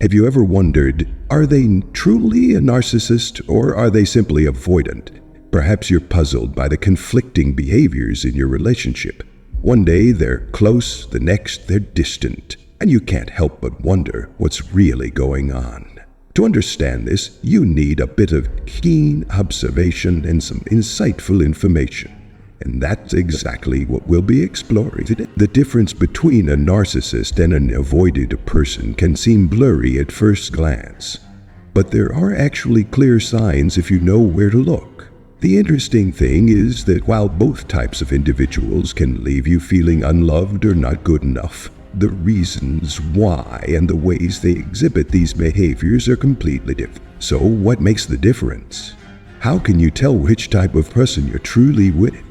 Have you ever wondered, are they truly a narcissist or are they simply avoidant? Perhaps you're puzzled by the conflicting behaviors in your relationship. One day they're close, the next they're distant, and you can't help but wonder what's really going on. To understand this, you need a bit of keen observation and some insightful information. And that's exactly what we'll be exploring today. The difference between a narcissist and an avoided person can seem blurry at first glance, but there are actually clear signs if you know where to look. The interesting thing is that while both types of individuals can leave you feeling unloved or not good enough, the reasons why and the ways they exhibit these behaviors are completely different. So what makes the difference? How can you tell which type of person you're truly with?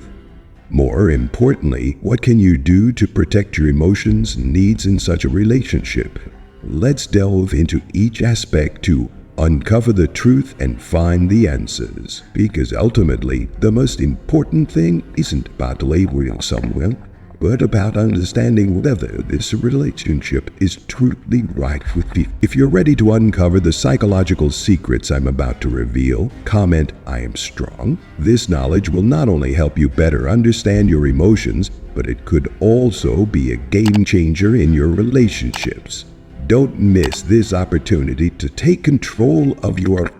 More importantly, what can you do to protect your emotions and needs in such a relationship? Let's delve into each aspect to uncover the truth and find the answers. Because ultimately, the most important thing isn't about labeling someone, but about understanding whether this relationship is truly right with you. If you're ready to uncover the psychological secrets I'm about to reveal, comment "I am strong." This knowledge will not only help you better understand your emotions, but it could also be a game changer in your relationships. Don't miss this opportunity to take control of your...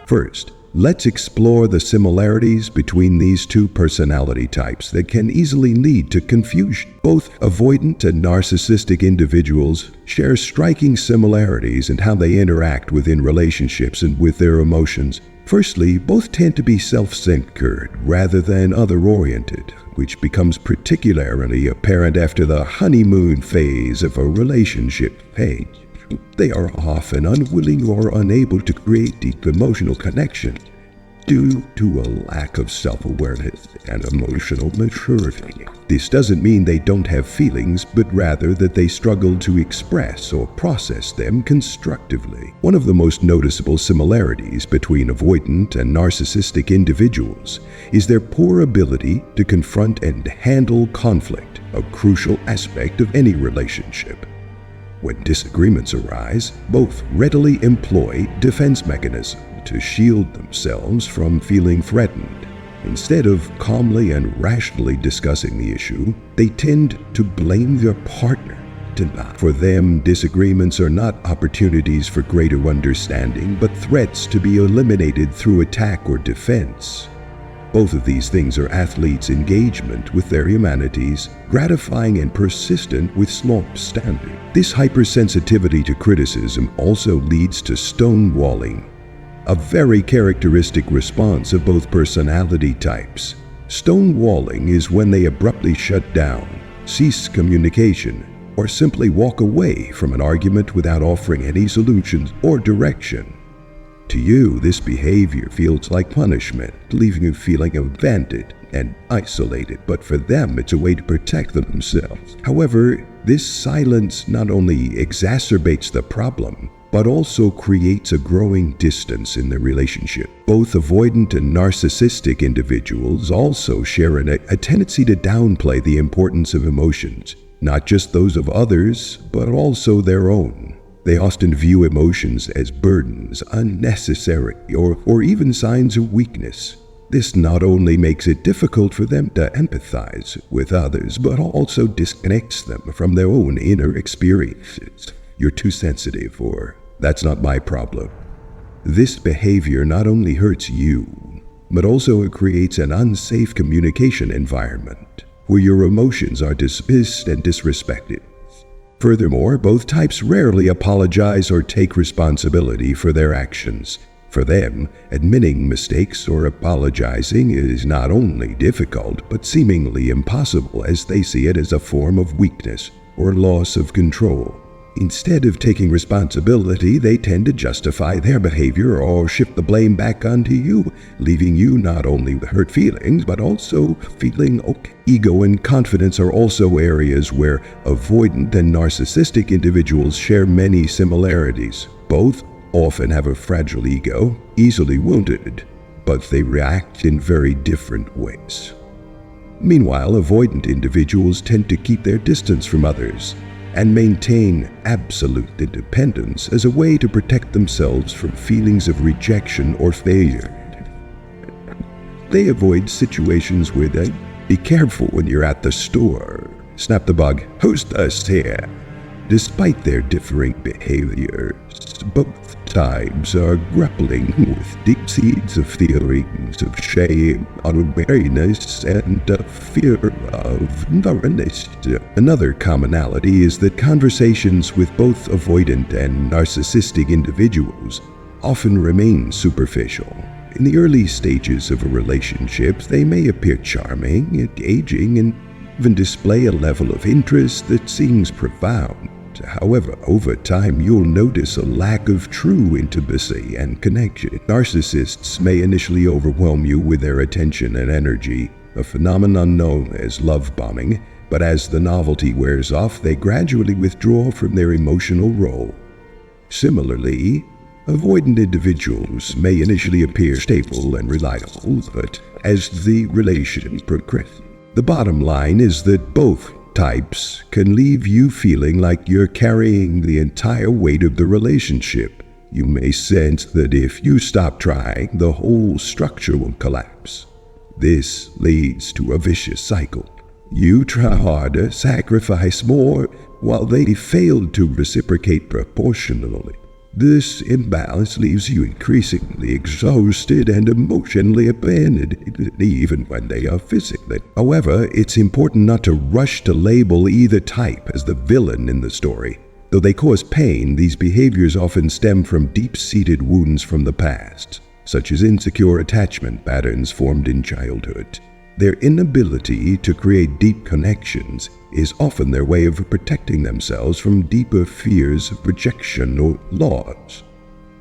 First, let's explore the similarities between these two personality types that can easily lead to confusion. Both avoidant and narcissistic individuals share striking similarities in how they interact within relationships and with their emotions. Firstly, both tend to be self-centered rather than other-oriented, which becomes particularly apparent after the honeymoon phase of a relationship phase. They are often unwilling or unable to create deep emotional connection due to a lack of self-awareness and emotional maturity. This doesn't mean they don't have feelings, but rather that they struggle to express or process them constructively. One of the most noticeable similarities between avoidant and narcissistic individuals is their poor ability to confront and handle conflict, a crucial aspect of any relationship. When disagreements arise, both readily employ defense mechanisms to shield themselves from feeling threatened. Instead of calmly and rationally discussing the issue, they tend to blame their partner. For them, disagreements are not opportunities for greater understanding, but threats to be eliminated through attack or defense. Both of these things are athletes' engagement with their humanities, gratifying and persistent with small standards. This hypersensitivity to criticism also leads to stonewalling, a very characteristic response of both personality types. Stonewalling is when they abruptly shut down, cease communication, or simply walk away from an argument without offering any solutions or direction. To you, this behavior feels like punishment, leaving you feeling abandoned and isolated, but for them, it's a way to protect themselves. However, this silence not only exacerbates the problem, but also creates a growing distance in the relationship. Both avoidant and narcissistic individuals also share a tendency to downplay the importance of emotions, not just those of others, but also their own. They often view emotions as burdens, unnecessary, or even signs of weakness. This not only makes it difficult for them to empathize with others, but also disconnects them from their own inner experiences. You're too sensitive, or that's not my problem. This behavior not only hurts you, but also it creates an unsafe communication environment where your emotions are dismissed and disrespected. Furthermore, both types rarely apologize or take responsibility for their actions. For them, admitting mistakes or apologizing is not only difficult, but seemingly impossible, as they see it as a form of weakness or loss of control. Instead of taking responsibility, they tend to justify their behavior or shift the blame back onto you, leaving you not only with hurt feelings, but also feeling okay. Ego and confidence are also areas where avoidant and narcissistic individuals share many similarities. Both often have a fragile ego, easily wounded, but they react in very different ways. Meanwhile, avoidant individuals tend to keep their distance from others, and maintain absolute independence as a way to protect themselves from feelings of rejection or failure. They avoid situations where they be careful when you're at the store. Snap the bug, who's us here? Despite their differing behaviors, both types are grappling with deep seeds of feelings of shame, unawareness, and a fear of narcissism. Another commonality is that conversations with both avoidant and narcissistic individuals often remain superficial. In the early stages of a relationship, they may appear charming, engaging, and even display a level of interest that seems profound. However, over time, you'll notice a lack of true intimacy and connection. Narcissists may initially overwhelm you with their attention and energy, a phenomenon known as love bombing, but as the novelty wears off, they gradually withdraw from their emotional role. Similarly, avoidant individuals may initially appear stable and reliable, but as the relation progresses, the bottom line is that both types can leave you feeling like you're carrying the entire weight of the relationship. You may sense that if you stop trying, the whole structure will collapse. This leads to a vicious cycle. You try harder, sacrifice more, while they fail to reciprocate proportionally. This imbalance leaves you increasingly exhausted and emotionally abandoned, even when they are physically. However, it's important not to rush to label either type as the villain in the story. Though they cause pain, these behaviors often stem from deep-seated wounds from the past, such as insecure attachment patterns formed in childhood. Their inability to create deep connections is often their way of protecting themselves from deeper fears of rejection or loss.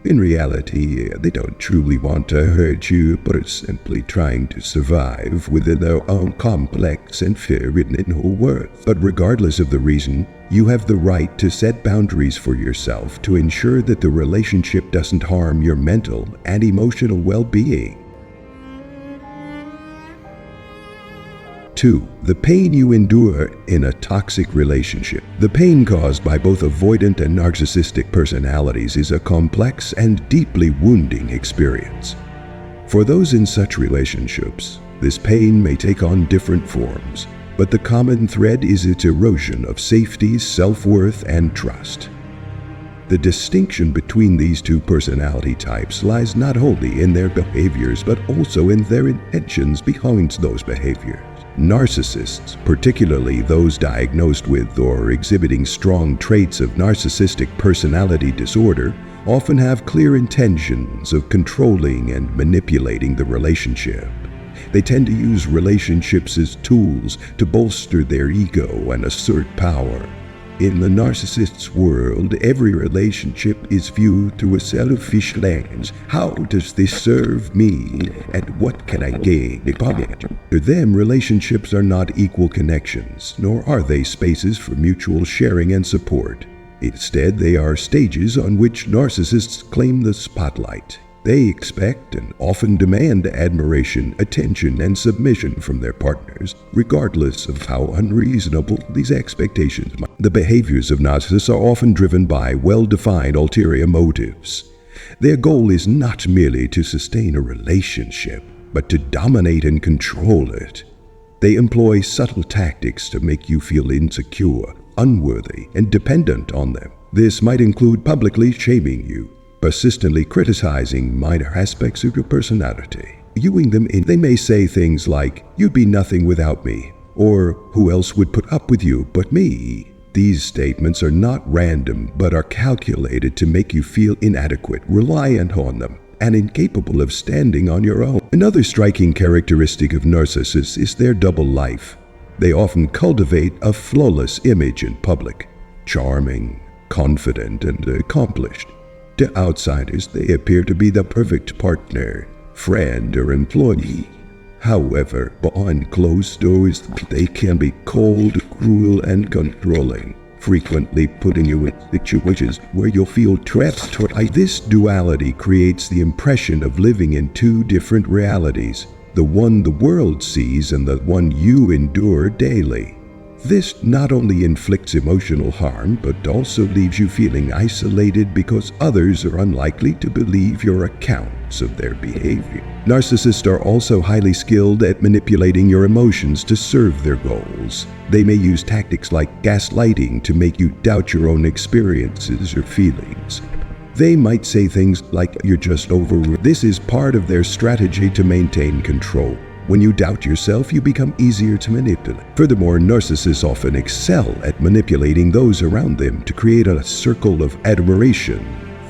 In reality, they don't truly want to hurt you, but are simply trying to survive within their own complex and fear-ridden world. But regardless of the reason, you have the right to set boundaries for yourself to ensure that the relationship doesn't harm your mental and emotional well-being. 2. The pain you endure in a toxic relationship. The pain caused by both avoidant and narcissistic personalities is a complex and deeply wounding experience. For those in such relationships, this pain may take on different forms, but the common thread is its erosion of safety, self-worth, and trust. The distinction between these two personality types lies not only in their behaviors, but also in their intentions behind those behaviors. Narcissists, particularly those diagnosed with or exhibiting strong traits of narcissistic personality disorder, often have clear intentions of controlling and manipulating the relationship. They tend to use relationships as tools to bolster their ego and assert power. In the narcissist's world, every relationship is viewed through a selfish lens. How does this serve me, and what can I gain from it? To them, relationships are not equal connections, nor are they spaces for mutual sharing and support. Instead, they are stages on which narcissists claim the spotlight. They expect and often demand admiration, attention, and submission from their partners, regardless of how unreasonable these expectations might be. The behaviors of narcissists are often driven by well-defined ulterior motives. Their goal is not merely to sustain a relationship, but to dominate and control it. They employ subtle tactics to make you feel insecure, unworthy, and dependent on them. This might include publicly shaming you, persistently criticizing minor aspects of your personality. Viewing them in, they may say things like, "You'd be nothing without me," or "Who else would put up with you but me?" These statements are not random, but are calculated to make you feel inadequate, reliant on them, and incapable of standing on your own. Another striking characteristic of narcissists is their double life. They often cultivate a flawless image in public, charming, confident, and accomplished. To outsiders, they appear to be the perfect partner, friend, or employee. However, behind closed doors, they can be cold, cruel, and controlling, frequently putting you in situations where you'll feel trapped. This duality creates the impression of living in two different realities, the one the world sees and the one you endure daily. This not only inflicts emotional harm, but also leaves you feeling isolated because others are unlikely to believe your accounts of their behavior. Narcissists are also highly skilled at manipulating your emotions to serve their goals. They may use tactics like gaslighting to make you doubt your own experiences or feelings. They might say things like, "You're just over." This is part of their strategy to maintain control. When you doubt yourself, you become easier to manipulate. Furthermore, narcissists often excel at manipulating those around them to create a circle of admiration,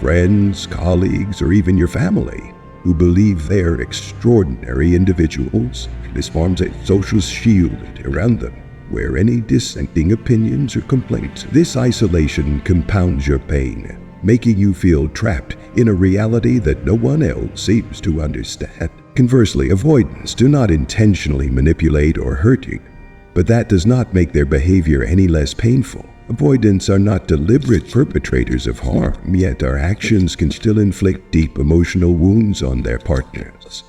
friends, colleagues, or even your family, who believe they're extraordinary individuals. This forms a social shield around them, where any dissenting opinions or complaints. This isolation compounds your pain, making you feel trapped in a reality that no one else seems to understand. Conversely, avoidants do not intentionally manipulate or hurt you, but that does not make their behavior any less painful. Avoidants are not deliberate perpetrators of harm, yet our actions can still inflict deep emotional wounds on their partners.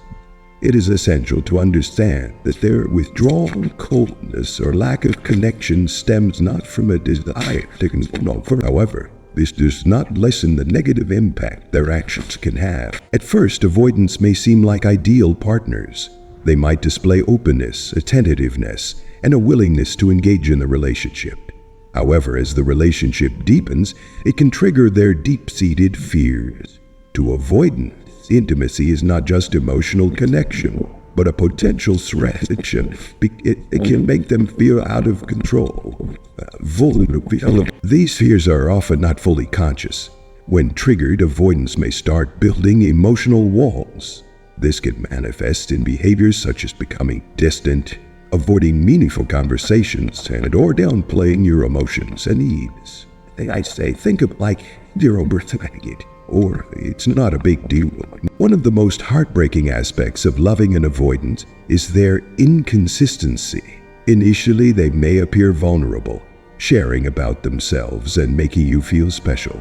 It is essential to understand that their withdrawal, coldness, or lack of connection stems not from a desire to control. However, this does not lessen the negative impact their actions can have. At first, avoidants may seem like ideal partners. They might display openness, attentiveness, and a willingness to engage in the relationship. However, as the relationship deepens, it can trigger their deep-seated fears. To avoidants, intimacy is not just emotional connection, but a potential threat. It can make them feel out of control, vulnerable. These fears are often not fully conscious. When triggered, avoidance may start building emotional walls. This can manifest in behaviors such as becoming distant, avoiding meaningful conversations, or downplaying your emotions and needs. I say, think of like you're overthinking it, or it's not a big deal. One of the most heartbreaking aspects of loving an avoidant is their inconsistency. Initially, they may appear vulnerable, sharing about themselves and making you feel special.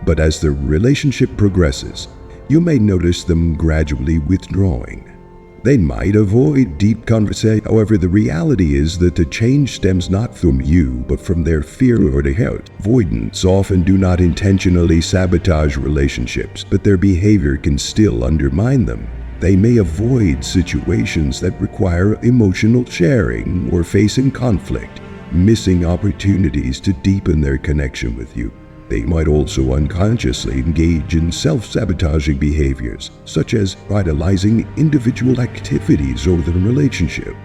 But as the relationship progresses, you may notice them gradually withdrawing. They might avoid deep conversation. However, the reality is that the change stems not from you, but from their fear or their health. Avoidants often do not intentionally sabotage relationships, but their behavior can still undermine them. They may avoid situations that require emotional sharing or facing conflict, missing opportunities to deepen their connection with you. They might also unconsciously engage in self-sabotaging behaviors, such as idolizing individual activities over the relationship,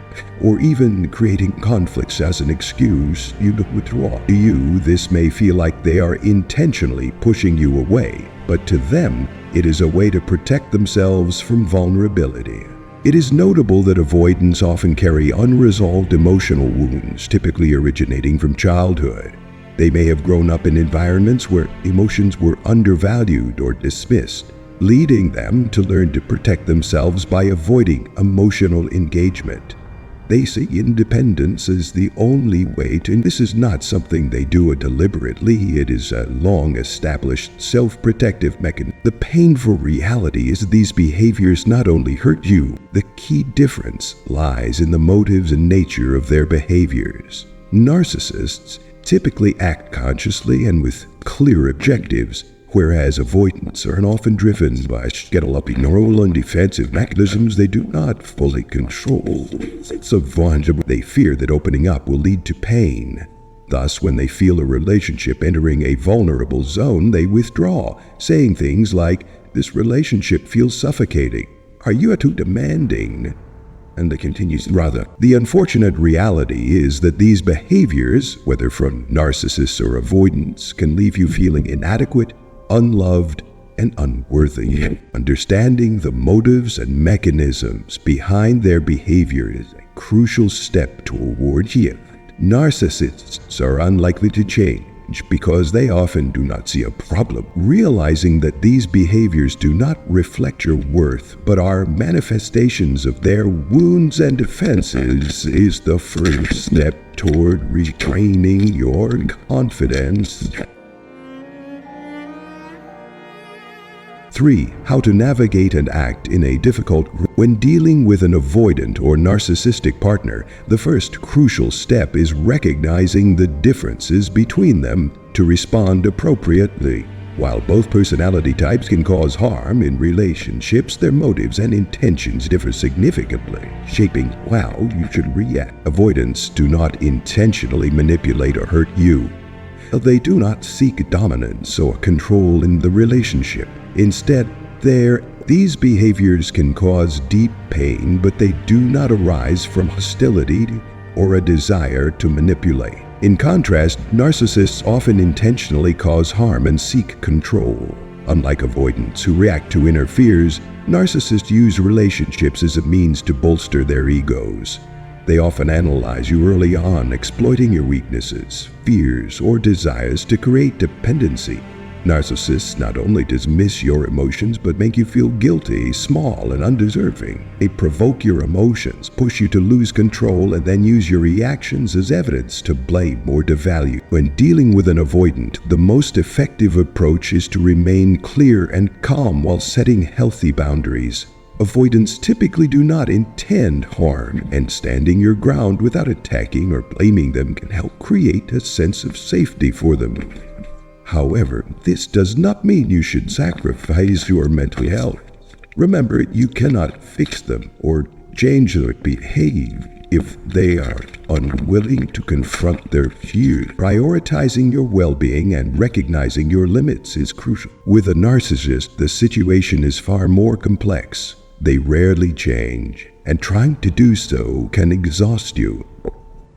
or even creating conflicts as an excuse to withdraw. To you, this may feel like they are intentionally pushing you away, but to them, it is a way to protect themselves from vulnerability. It is notable that avoidants often carry unresolved emotional wounds, typically originating from childhood. They may have grown up in environments where emotions were undervalued or dismissed, leading them to learn to protect themselves by avoiding emotional engagement. They see independence as the only way to. This is not something they do deliberately. It is a long-established self-protective mechanism. The painful reality is that these behaviors not only hurt you, the key difference lies in the motives and nature of their behaviors. Narcissists typically act consciously and with clear objectives, whereas avoidants are often driven by neural and defensive mechanisms they do not fully control. They fear that opening up will lead to pain. Thus, when they feel a relationship entering a vulnerable zone, they withdraw, saying things like, "This relationship feels suffocating. Are you too demanding?" And it continues, the unfortunate reality is that these behaviors, whether from narcissists or avoidants, can leave you feeling inadequate, unloved, and unworthy. Understanding the motives and mechanisms behind their behavior is a crucial step toward healing. Narcissists are unlikely to change because they often do not see a problem. Realizing that these behaviors do not reflect your worth, but are manifestations of their wounds and defenses, is the first step toward retraining your confidence. 3. How to navigate and act in a difficult. When dealing with an avoidant or narcissistic partner, the first crucial step is recognizing the differences between them to respond appropriately. While both personality types can cause harm in relationships, their motives and intentions differ significantly, shaping how you should react. Avoidants do not intentionally manipulate or hurt you. They do not seek dominance or control in the relationship. Instead, these behaviors can cause deep pain, but they do not arise from hostility or a desire to manipulate. In contrast, narcissists often intentionally cause harm and seek control. Unlike avoidants who react to inner fears, narcissists use relationships as a means to bolster their egos. They often analyze you early on, exploiting your weaknesses, fears, or desires to create dependency. Narcissists not only dismiss your emotions but make you feel guilty, small, and undeserving. They provoke your emotions, push you to lose control, and then use your reactions as evidence to blame or devalue. When dealing with an avoidant, the most effective approach is to remain clear and calm while setting healthy boundaries. Avoidants typically do not intend harm, and standing your ground without attacking or blaming them can help create a sense of safety for them. However, this does not mean you should sacrifice your mental health. Remember, you cannot fix them or change their behavior if they are unwilling to confront their fears. Prioritizing your well-being and recognizing your limits is crucial. With a narcissist, the situation is far more complex. They rarely change, and trying to do so can exhaust you.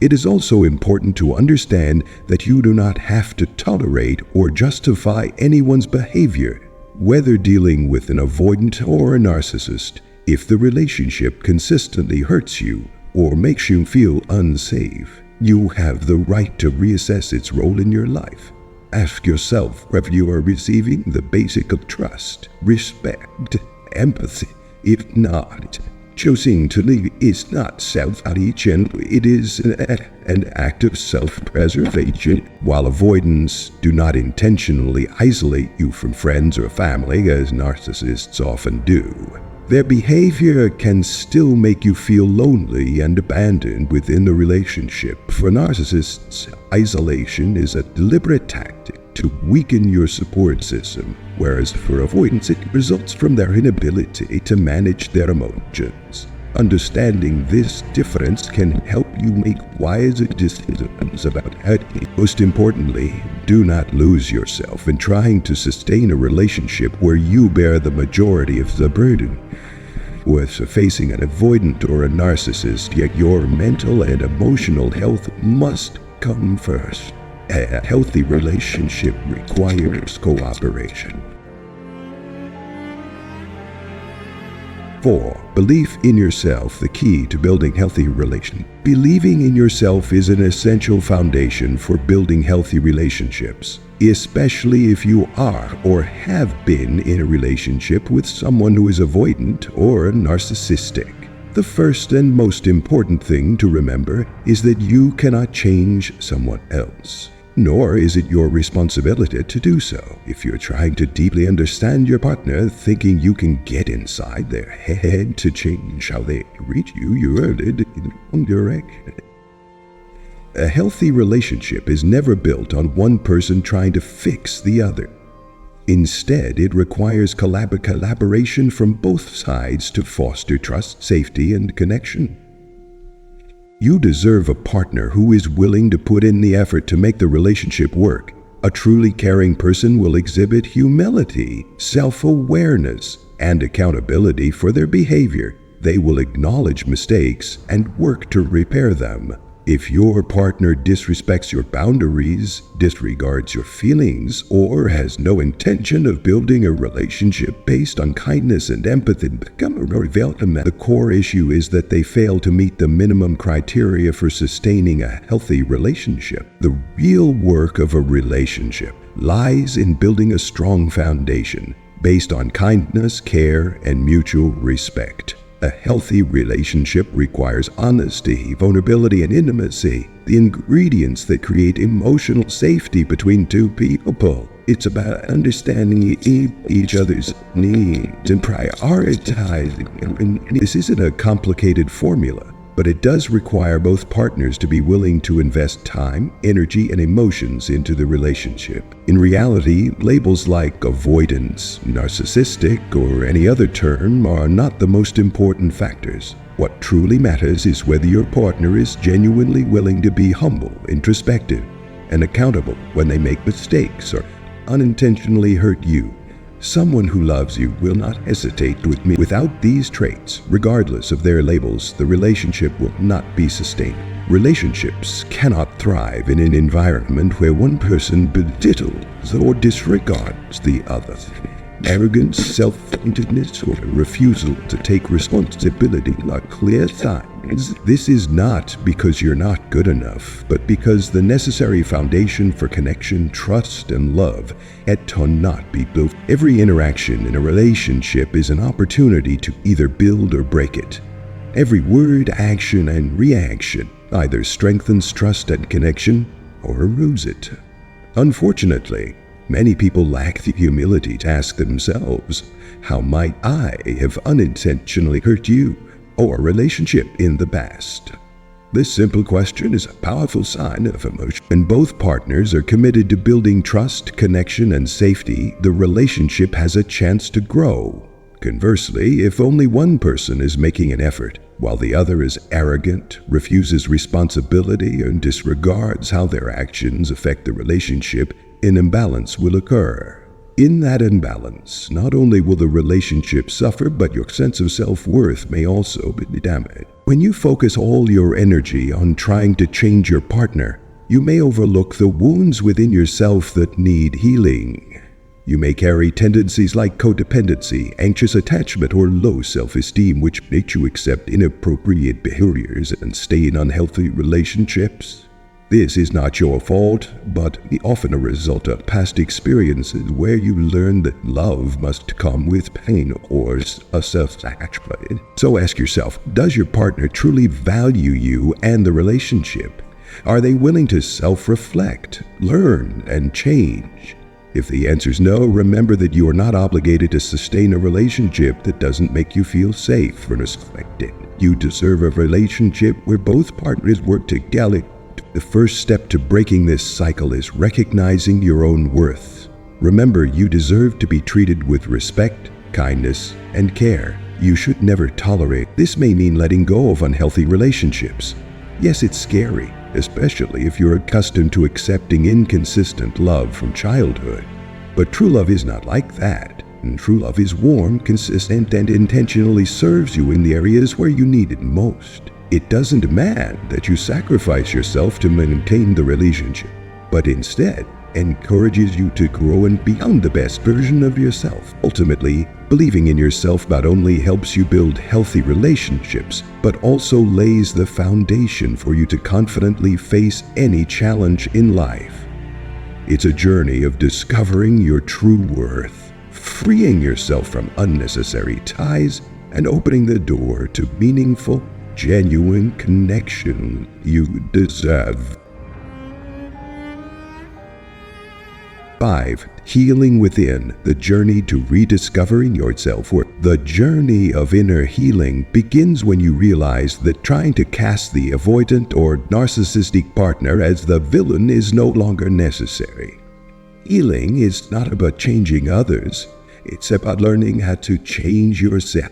It is also important to understand that you do not have to tolerate or justify anyone's behavior, whether dealing with an avoidant or a narcissist. If the relationship consistently hurts you or makes you feel unsafe, you have the right to reassess its role in your life. Ask yourself whether you are receiving the basic of trust, respect, empathy. If not, choosing to leave is not self-addiction, it is an act of self-preservation. While avoidants do not intentionally isolate you from friends or family, as narcissists often do, their behavior can still make you feel lonely and abandoned within the relationship. For narcissists, isolation is a deliberate tactic to weaken your support system, whereas for avoidants it results from their inability to manage their emotions. Understanding this difference can help you make wiser decisions about acting. Most importantly, do not lose yourself in trying to sustain a relationship where you bear the majority of the burden. Whether facing an avoidant or a narcissist, yet your mental and emotional health must come first. A healthy relationship requires cooperation. 4. Belief in yourself, the key to building healthy relations. Believing in yourself is an essential foundation for building healthy relationships, especially if you are or have been in a relationship with someone who is avoidant or narcissistic. The first and most important thing to remember is that you cannot change someone else, nor is it your responsibility to do so. If you're trying to deeply understand your partner, thinking you can get inside their head to change how they reach you, you're headed in the wrong direction. A healthy relationship is never built on one person trying to fix the other. Instead, it requires collaboration from both sides to foster trust, safety, and connection. You deserve a partner who is willing to put in the effort to make the relationship work. A truly caring person will exhibit humility, self-awareness, and accountability for their behavior. They will acknowledge mistakes and work to repair them. If your partner disrespects your boundaries, disregards your feelings, or has no intention of building a relationship based on kindness and empathy, the core issue is that they fail to meet the minimum criteria for sustaining a healthy relationship. The real work of a relationship lies in building a strong foundation based on kindness, care, and mutual respect. A healthy relationship requires honesty, vulnerability, and intimacy, the ingredients that create emotional safety between two people. It's about understanding each other's needs and prioritizing. And this isn't a complicated formula, but it does require both partners to be willing to invest time, energy, and emotions into the relationship. In reality, labels like avoidance, narcissistic, or any other term are not the most important factors. What truly matters is whether your partner is genuinely willing to be humble, introspective, and accountable when they make mistakes or unintentionally hurt you. Someone who loves you will not hesitate to admit without these traits, regardless of their labels, the relationship will not be sustained. Relationships cannot thrive in an environment where one person belittles or disregards the other. Arrogance, self-centeredness, or refusal to take responsibility are clear signs. This is not because you're not good enough, but because the necessary foundation for connection, trust, and love cannot be built. Every interaction in a relationship is an opportunity to either build or break it. Every word, action, and reaction either strengthens trust and connection or erodes it. Unfortunately, many people lack the humility to ask themselves, how might I have unintentionally hurt you or a relationship in the past? This simple question is a powerful sign of emotion. When both partners are committed to building trust, connection, and safety, the relationship has a chance to grow. Conversely, if only one person is making an effort, while the other is arrogant, refuses responsibility, and disregards how their actions affect the relationship, an imbalance will occur. In that imbalance, not only will the relationship suffer, but your sense of self-worth may also be damaged. When you focus all your energy on trying to change your partner, you may overlook the wounds within yourself that need healing. You may carry tendencies like codependency, anxious attachment, or low self-esteem, which make you accept inappropriate behaviors and stay in unhealthy relationships. This is not your fault, but often a result of past experiences where you learn that love must come with pain or a self-sacrifice. So ask yourself, does your partner truly value you and the relationship? Are they willing to self-reflect, learn, and change? If the answer is no, remember that you are not obligated to sustain a relationship that doesn't make you feel safe or respected. You deserve a relationship where both partners work together. The first step to breaking this cycle is recognizing your own worth. Remember, you deserve to be treated with respect, kindness, and care. You should never tolerate. This may mean letting go of unhealthy relationships. Yes, it's scary, especially if you're accustomed to accepting inconsistent love from childhood. But true love is not like that. And true love is warm, consistent, and intentionally serves you in the areas where you need it most. It doesn't demand that you sacrifice yourself to maintain the relationship, but instead encourages you to grow and become the best version of yourself. Ultimately, believing in yourself not only helps you build healthy relationships, but also lays the foundation for you to confidently face any challenge in life. It's a journey of discovering your true worth, freeing yourself from unnecessary ties, and opening the door to meaningful, genuine connection you deserve. 5. Healing within, the journey to rediscovering your self-worth. The journey of inner healing begins when you realize that trying to cast the avoidant or narcissistic partner as the villain is no longer necessary. Healing is not about changing others, it's about learning how to change yourself.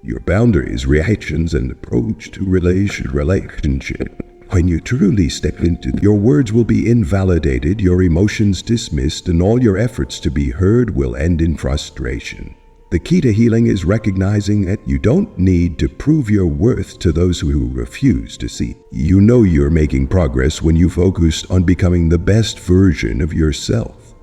Your boundaries, reactions, and approach to relationship. When you truly step into your words will be invalidated, your emotions dismissed, and all your efforts to be heard will end in frustration. The key to healing is recognizing that you don't need to prove your worth to those who refuse to see. You know you're making progress when you focus on becoming the best version of yourself.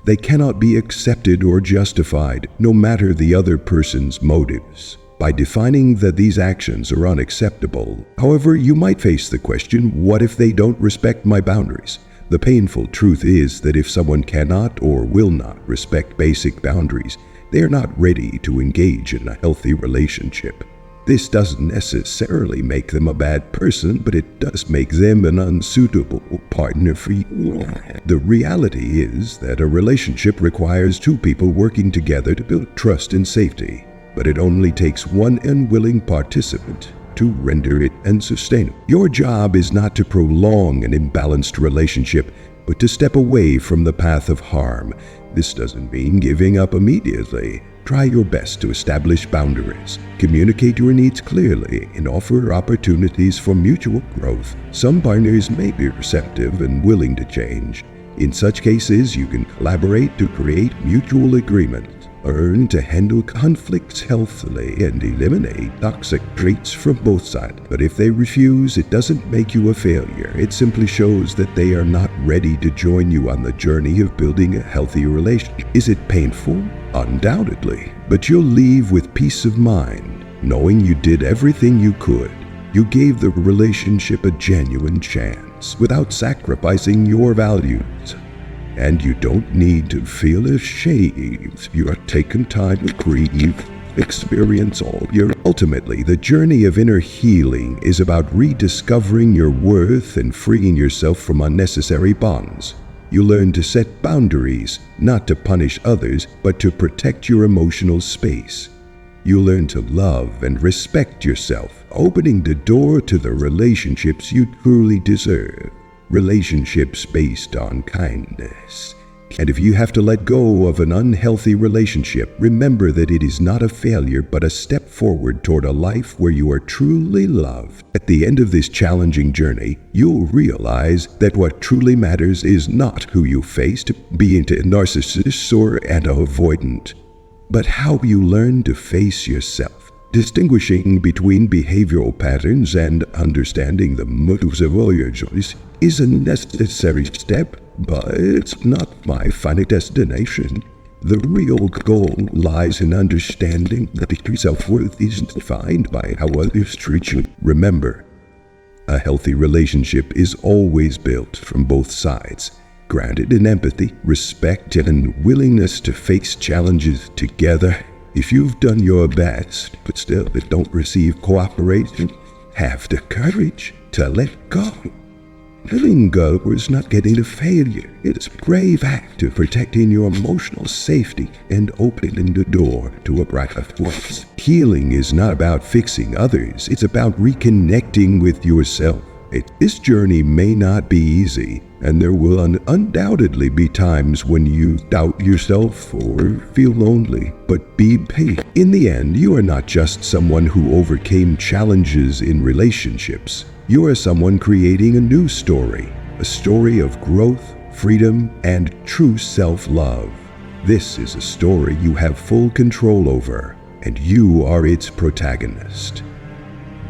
They cannot be accepted or justified, no matter the other person's motives. By defining that these actions are unacceptable, however, you might face the question, what if they don't respect my boundaries? The painful truth is that if someone cannot or will not respect basic boundaries, they are not ready to engage in a healthy relationship. This doesn't necessarily make them a bad person, but it does make them an unsuitable partner for you. The reality is that a relationship requires two people working together to build trust and safety, but it only takes one unwilling participant to render it unsustainable. Your job is not to prolong an imbalanced relationship, but to step away from the path of harm. This doesn't mean giving up immediately. Try your best to establish boundaries, communicate your needs clearly, and offer opportunities for mutual growth. Some partners may be receptive and willing to change. In such cases, you can collaborate to create mutual agreement. Learn to handle conflicts healthily and eliminate toxic traits from both sides. But if they refuse, it doesn't make you a failure. It simply shows that they are not ready to join you on the journey of building a healthy relationship. Is it painful? Undoubtedly. But you'll leave with peace of mind, knowing you did everything you could. You gave the relationship a genuine chance without sacrificing your values. And you don't need to feel ashamed. You are taking time to grieve, experience all your. Ultimately, the journey of inner healing is about rediscovering your worth and freeing yourself from unnecessary bonds. You learn to set boundaries, not to punish others, but to protect your emotional space. You learn to love and respect yourself, opening the door to the relationships you truly deserve. Relationships based on kindness. And if you have to let go of an unhealthy relationship, remember that it is not a failure but a step forward toward a life where you are truly loved. At the end of this challenging journey, you'll realize that what truly matters is not who you face, being a narcissist or an avoidant, but how you learn to face yourself. Distinguishing between behavioral patterns and understanding the motives of all your choice is a necessary step, but it's not my final destination. The real goal lies in understanding that your self-worth isn't defined by how others treat you. Remember, a healthy relationship is always built from both sides, grounded in empathy, respect, and willingness to face challenges together. If you've done your best, but still don't receive cooperation, have the courage to let go. Letting go is not getting a failure. It's a brave act of protecting your emotional safety and opening the door to a brighter future. Healing is not about fixing others. It's about reconnecting with yourself. This journey may not be easy, and there will undoubtedly be times when you doubt yourself or feel lonely, but be patient. In the end, you are not just someone who overcame challenges in relationships. You are someone creating a new story, a story of growth, freedom, and true self-love. This is a story you have full control over, and you are its protagonist.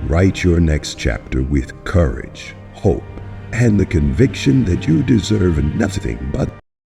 Write your next chapter with courage, hope, and the conviction that you deserve nothing but